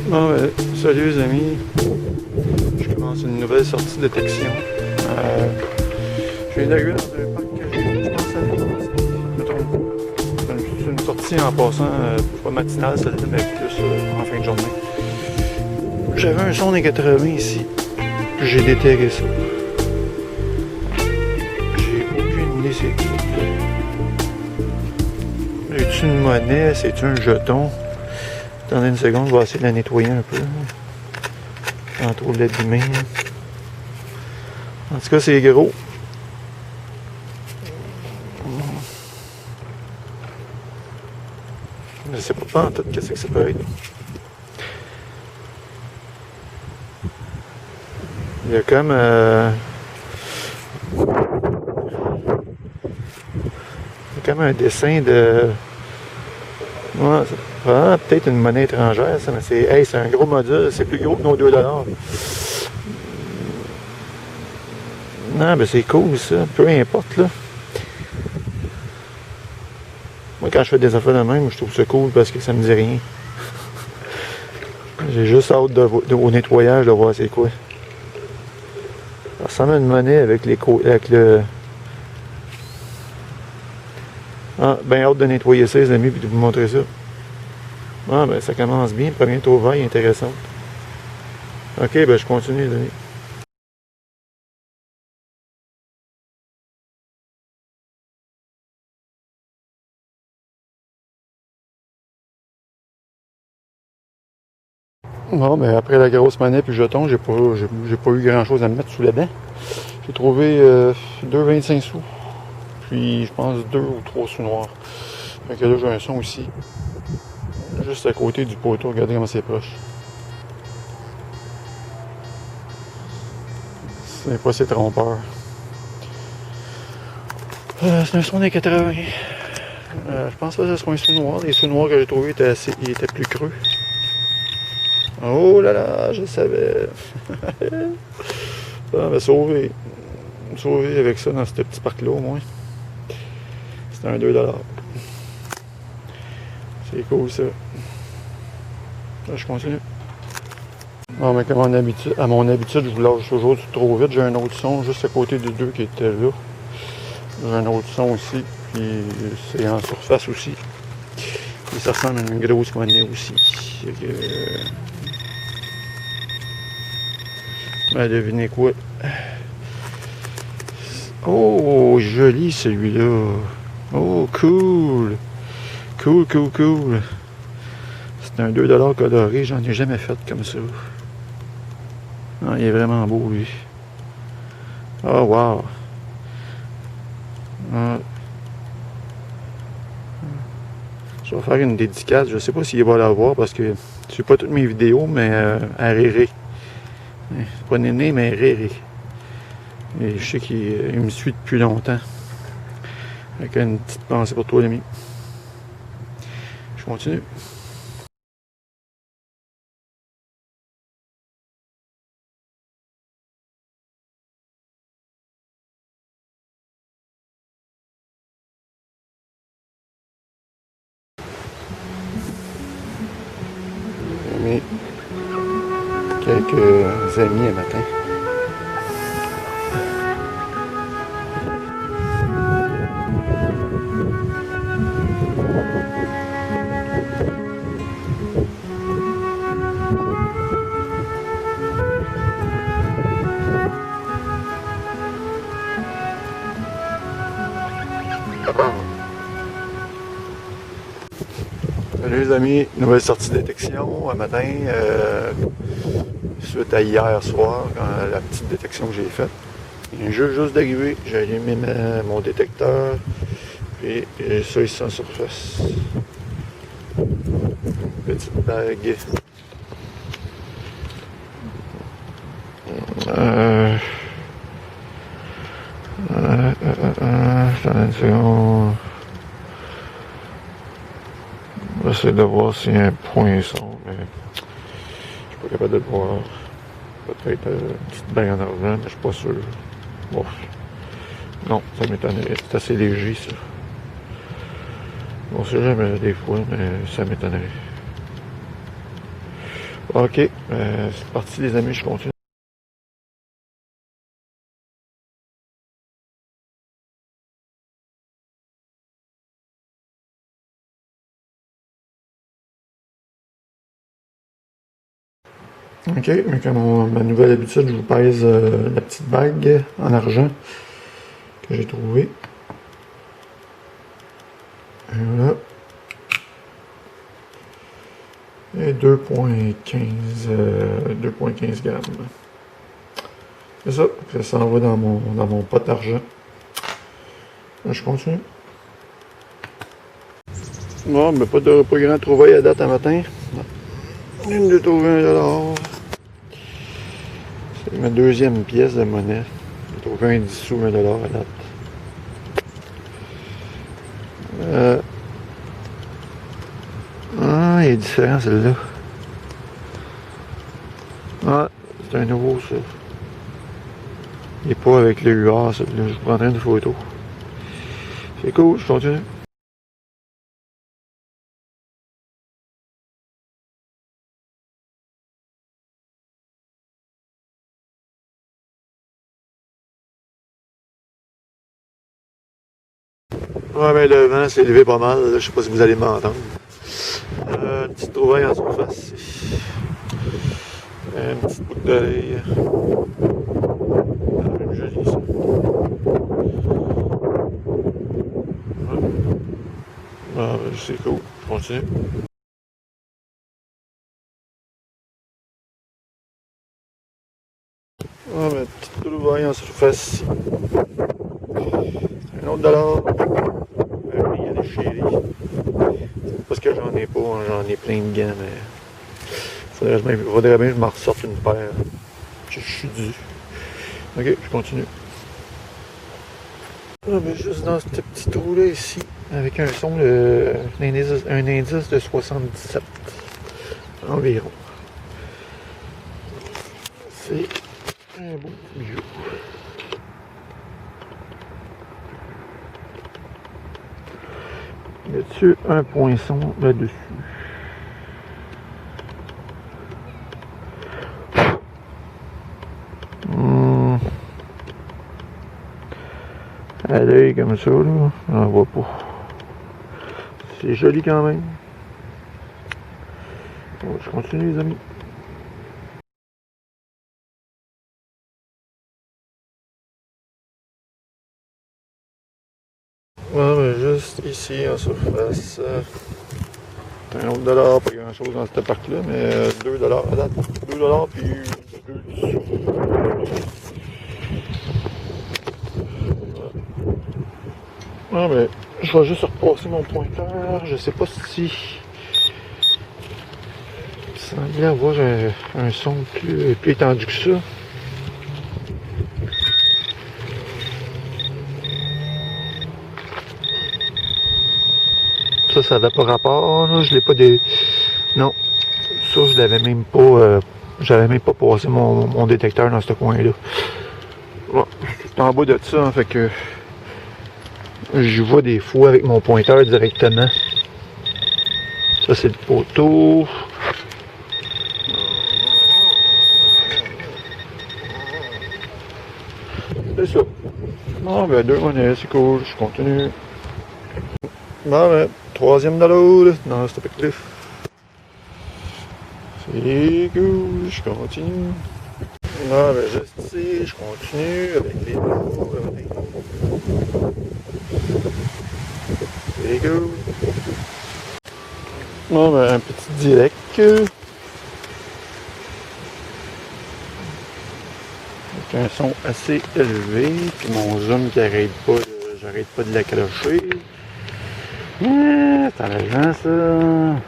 Bon, salut les amis. Je commence une nouvelle sortie de détection. Je viens d'arriver dans un parc que je pense à me trompe pas. C'est une sortie en passant, pas matinale celle-là, mais plus en fin de journée. J'avais un son des 80 ici. J'ai déterré ça. J'ai aucune idée c'est quoi. C'est une monnaie, c'est un jeton. Attendez une seconde, je vais essayer de la nettoyer un peu. Sans trop l'abîmer. En tout cas, c'est gros. Je sais pas en tout qu'est-ce que ça peut être. Il y a comme un dessin de... Ouais, peut-être une monnaie étrangère, ça, mais c'est un gros module, c'est plus gros que nos 2$. Non, ben c'est cool ça, peu importe là. Moi quand je fais des affaires de même, je trouve ça cool parce que ça me dit rien. J'ai juste hâte au nettoyage de voir c'est quoi. Ça ressemble à une monnaie avec le... Ah, ben hâte de nettoyer ça les amis, puis de vous montrer ça. Ah ben ça commence bien, première trouvaille intéressante. Ok, ben je continue les amis. Bon, ben après la grosse monnaie puis jeton, j'ai pas eu grand chose à me mettre sous la dent. J'ai trouvé 2,25 sous. Puis je pense 2 ou 3 sous noirs. Fait que là j'ai un son aussi. Juste à côté du poteau, regardez comment c'est proche. C'est pas c'est trompeur. C'est un son des 80. Je pense pas que ce soit un sous noir. Les sous noirs que j'ai trouvés étaient plus creux. Oh là là, je savais. Ça m'a sauvé. Sauvé avec ça dans ce petit parc-là au moins. C'était un 2$. C'est cool ça. Là, je continue. Bon, mais comme à mon habitude, je vous lâche toujours trop vite. J'ai un autre son juste à côté des deux qui étaient là. J'ai un autre son aussi. Puis c'est en surface aussi. Et ça ressemble à une grosse monnaie aussi. Ben, devinez quoi? Oh, joli celui-là. Oh, cool. Cool, cool, cool. C'est un 2$ coloré. J'en ai jamais fait comme ça. Ah, il est vraiment beau, lui. Oh, wow. Ah. Je vais faire une dédicace. Je sais pas s'il va l'avoir parce que je suis pas toutes mes vidéos, mais à Réré. C'est pas Néné, mais Réré. Et je sais qu'il me suit depuis longtemps. Avec une petite pensée pour toi, l'ami. Je continue. J'ai mis quelques amis un matin. Salut les amis, nouvelle sortie de détection un matin, suite à hier soir, la petite détection que j'ai faite. Il vient juste d'arriver, j'ai allumé mon détecteur, puis ça ici en surface. Petite bague. Attendez une seconde. J'essaie de voir s'il y a un poinçon, mais je suis pas capable de le voir. Peut-être une petite bague en argent, mais je suis pas sûr. Bon. Non, ça m'étonnerait. C'est assez léger, ça. On sait jamais des fois, mais ça m'étonnerait. Ok, c'est parti les amis, je continue. Ok, mais comme ma nouvelle habitude, je vous pèse la petite bague en argent que j'ai trouvée. Et voilà. Et 2,15 grammes. C'est ça, ça s'en va dans mon pot d'argent. Je continue. Bon, mais pas grand trouvaille à date à matin. Une de trouver $1. C'est ma deuxième pièce de monnaie. J'ai trouvé un 10 sous $1 à date. Ah, il est différent celle-là. Ah, c'est un nouveau ça. Il n'est pas avec le UR celui-là. Je vous prendrai une photo. C'est cool, je continue. Ouais, ben le vent s'est élevé pas mal. Je sais pas si vous allez m'entendre. Une petite trouvaille en surface. Une petite boucle d'oreille. Joli ça. Ah, ben, c'est cool. Je continue. Ah, ben, petite trouvaille en surface. Un autre $. Ben oui, il y a des chéris. Parce que j'en ai pas, hein, j'en ai plein de gants, mais faudrait bien que je m'en ressorte une paire. Je suis dû. Ok, je continue. Ah, mais juste dans ce petit trou-là ici, avec un son, un indice de 77 environ. C'est un beau bijou. Y a-tu un poinçon là-dessus? À l'œil comme ça, là, j'en vois pas. C'est joli quand même. Bon, je continue les amis. Ouais, mais juste ici en surface. Un autre $, pas grand chose dans cet parc-là, mais $2 à date. $2 puis 2 sous. Ah, mais je vais juste repasser mon pointeur. Je sais pas si. Il semblait avoir un son plus étendu que ça. Ça n'avait pas rapport, là. Je l'ai pas des. Non. Ça, je l'avais même pas. J'avais même pas passé mon détecteur dans ce coin-là. Ouais, c'est en bas de ça, hein, fait que. Je vois des fois avec mon pointeur directement. Ça, c'est le poteau. C'est ça. Bon, ben, 2 monnaies, c'est cool. Je continue. Bon, ben, troisième $, dans ce pack-là. C'est cool, je continue. Bon, ben, juste ici, je continue avec les c'est cool. Bon, ben, un petit direct. Avec un son assez élevé. Puis mon zoom qui arrête pas, j'arrête pas de l'accrocher. C'est enlevant ça.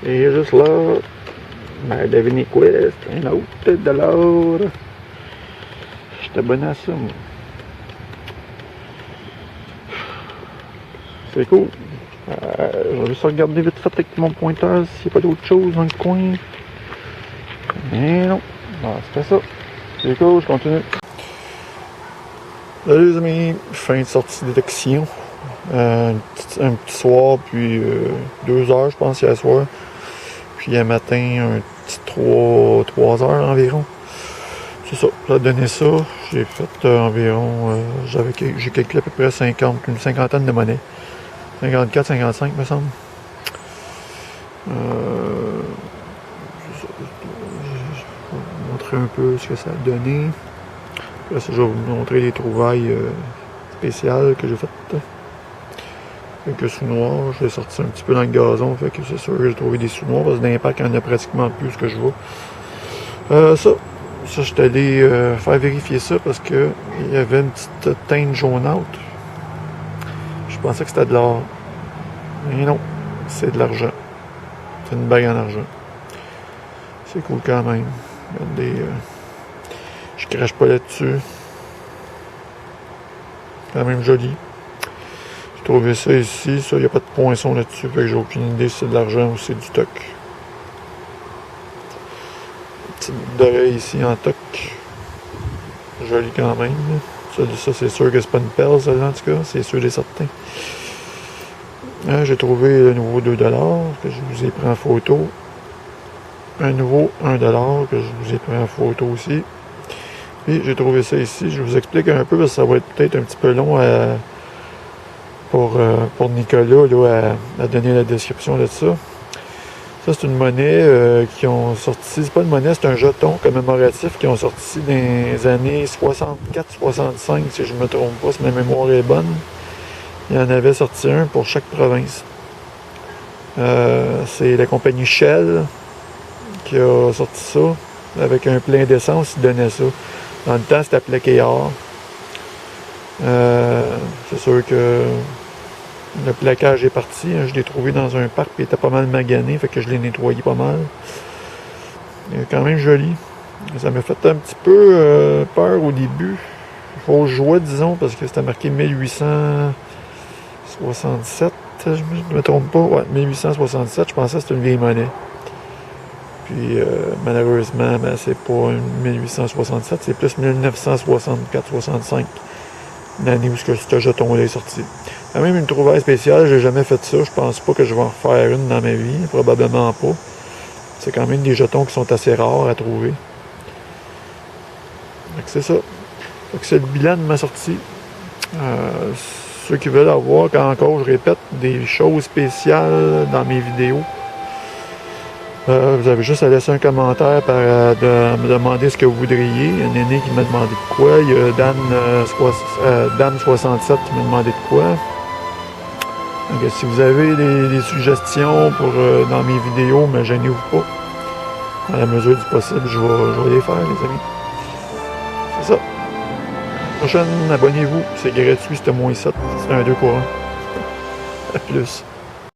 Et juste là, ben devinez quoi, c'est un autre $. J'étais abonné à ça, moi. C'est cool. Je vais juste regarder vite fait avec mon pointeur s'il n'y a pas d'autre chose dans le coin. Mais non. Bon, c'était ça. C'est cool, je continue. Salut les amis, fin de sortie d'élection. Un petit soir, puis 2 heures je pense hier soir. Puis un matin, un petit 3 heures environ. C'est ça, ça a donné ça. J'ai fait environ, j'ai calculé à peu près une cinquantaine de monnaies. 54, 55 me semble. Je vais vous montrer un peu ce que ça a donné. Là, je vais vous montrer les trouvailles spéciales que j'ai faites. Quelques sous-noirs, je l'ai sorti un petit peu dans le gazon, fait que c'est sûr que j'ai trouvé des sous-noirs, parce que d'impact, il y en a pratiquement plus que je vois. Ça, je suis allé faire vérifier ça parce que il y avait une petite teinte jaunâtre. Je pensais que c'était de l'or. Mais non, c'est de l'argent. C'est une bague en argent. C'est cool quand même. Regardez, je crache pas là-dessus. Quand même joli. J'ai trouvé ça ici. Ça, il n'y a pas de poinçon là-dessus. Fait que j'ai aucune idée si c'est de l'argent ou si c'est du toc. Petite boucle d'oreille ici en toc. Joli quand même. Ça c'est sûr que c'est pas une perle, celle-là, en tout cas. C'est sûr et certain. J'ai trouvé le nouveau 2$ que je vous ai pris en photo. Un nouveau 1$ que je vous ai pris en photo aussi. Puis j'ai trouvé ça ici. Je vous explique un peu parce que ça va être peut-être un petit peu long pour Nicolas là, à donner la description de ça. Ça, c'est une monnaie qui ont sorti. C'est pas une monnaie, c'est un jeton commémoratif qui ont sorti dans les années 64-65, si je ne me trompe pas, si ma mémoire est bonne. Il y en avait sorti un pour chaque province. C'est la compagnie Shell qui a sorti ça. Avec un plein d'essence, il donnait ça. Dans le temps, c'était plaqué or. C'est sûr que le plaquage est parti. Je l'ai trouvé dans un parc et il était pas mal magané, fait que je l'ai nettoyé pas mal. Il est quand même joli. Ça m'a fait un petit peu peur au début. Fausse joie, disons, parce que c'était marqué 1867. Je ne me trompe pas. Ouais, 1867, je pensais que c'était une vieille monnaie. Puis malheureusement, ben, c'est pas 1867, c'est plus 1964-65. L'année où ce jeton-là est sorti. Quand même une trouvaille spéciale, j'ai jamais fait ça. Je pense pas que je vais en refaire une dans ma vie. Probablement pas. C'est quand même des jetons qui sont assez rares à trouver. Donc c'est ça. Donc c'est le bilan de ma sortie. Ceux qui veulent avoir, quand encore je répète, des choses spéciales dans mes vidéos, vous avez juste à laisser un commentaire de me demander ce que vous voudriez. Il y a un aîné qui m'a demandé de quoi. Il y a Dame67 qui m'a demandé de quoi. Donc, si vous avez des suggestions dans mes vidéos, ne gênez-vous pas. Dans la mesure du possible, je vais les faire, les amis. C'est ça. La prochaine, abonnez-vous. C'est gratuit, c'est -7. C'est un 2 pour 1. À plus.